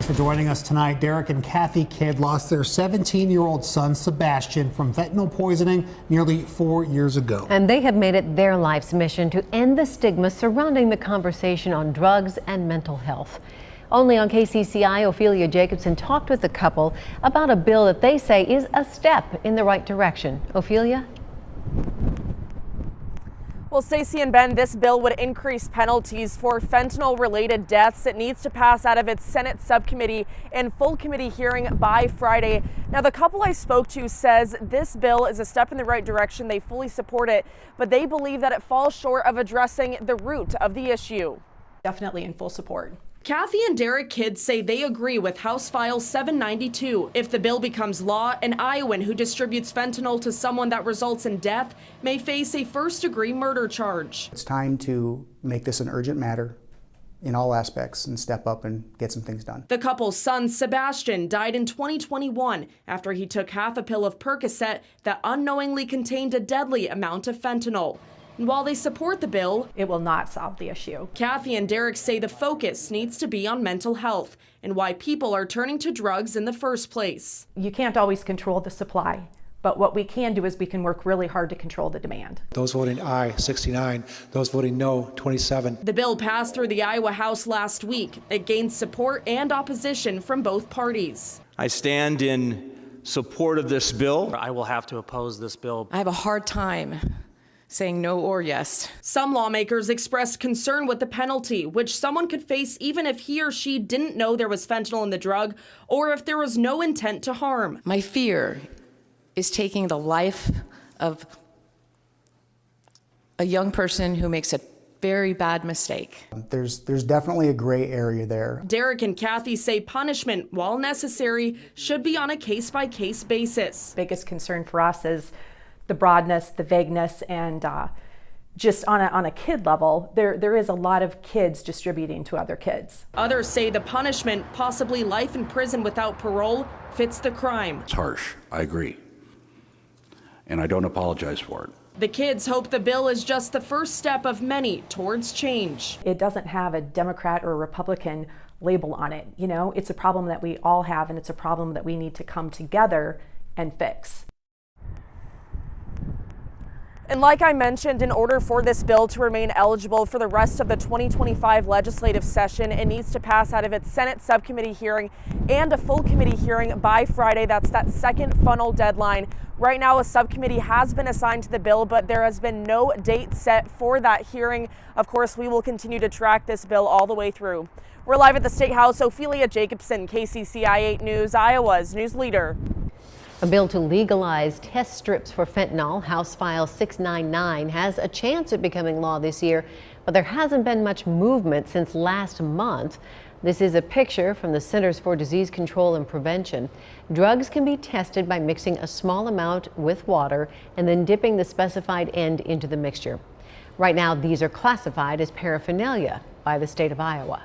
for joining us tonight. Derek and Kathy Kidd lost their 17-year-old son, Sebastian, from fentanyl poisoning nearly 4 years ago. And they have made it their life's mission to end the stigma surrounding the conversation on drugs and mental health. Only on KCCI, Ophelia Jacobson talked with the couple about a bill that they say is a step in the right direction. Ophelia? Well, Stacey and Ben, this bill would increase penalties for fentanyl-related deaths. It needs to pass out of its Senate subcommittee and full committee hearing by Friday. Now, the couple I spoke to says this bill is a step in the right direction. They fully support it, but they believe that it falls short of addressing the root of the issue. Definitely in full support. Kathy and Derek Kidd say they agree with House File 792. If the bill becomes law, an Iowan who distributes fentanyl to someone that results in death may face a first-degree murder charge. It's time to make this an urgent matter in all aspects and step up and get some things done. The couple's son, Sebastian, died in 2021 after he took half a pill of Percocet that unknowingly contained a deadly amount of fentanyl. And while they support the bill, it will not solve the issue. Kathy and Derek say the focus needs to be on mental health and why people are turning to drugs in the first place. You can't always control the supply, but what we can do is we can work really hard to control the demand. Those voting aye, 69. Those voting no, 27. The bill passed through the Iowa House last week. It gained support and opposition from both parties. I stand in support of this bill. I will have to oppose this bill. I have a hard time saying no or yes. Some lawmakers expressed concern with the penalty, which someone could face even if he or she didn't know there was fentanyl in the drug or if there was no intent to harm. My fear is taking the life of a young person who makes a very bad mistake. There's definitely a gray area there. Derek and Kathy say punishment, while necessary, should be on a case-by-case basis. Biggest concern for us is the broadness, the vagueness, and just on a kid level, there is a lot of kids distributing to other kids. Others say the punishment, possibly life in prison without parole, fits the crime. It's harsh, I agree, and I don't apologize for it. The kids hope the bill is just the first step of many towards change. It doesn't have a Democrat or Republican label on it. You know, it's a problem that we all have, and it's a problem that we need to come together and fix. And like I mentioned, in order for this bill to remain eligible for the rest of the 2025 legislative session, it needs to pass out of its Senate subcommittee hearing and a full committee hearing by Friday. That's that second funnel deadline. Right now, a subcommittee has been assigned to the bill, but there has been no date set for that hearing. Of course, we will continue to track this bill all the way through. We're live at the State House. Ophelia Jacobson, KCCI 8 News, Iowa's news leader. A bill to legalize test strips for fentanyl, House File 699, has a chance of becoming law this year, but there hasn't been much movement since last month. This is a picture from the Centers for Disease Control and Prevention. Drugs can be tested by mixing a small amount with water and then dipping the specified end into the mixture. Right now, these are classified as paraphernalia by the state of Iowa.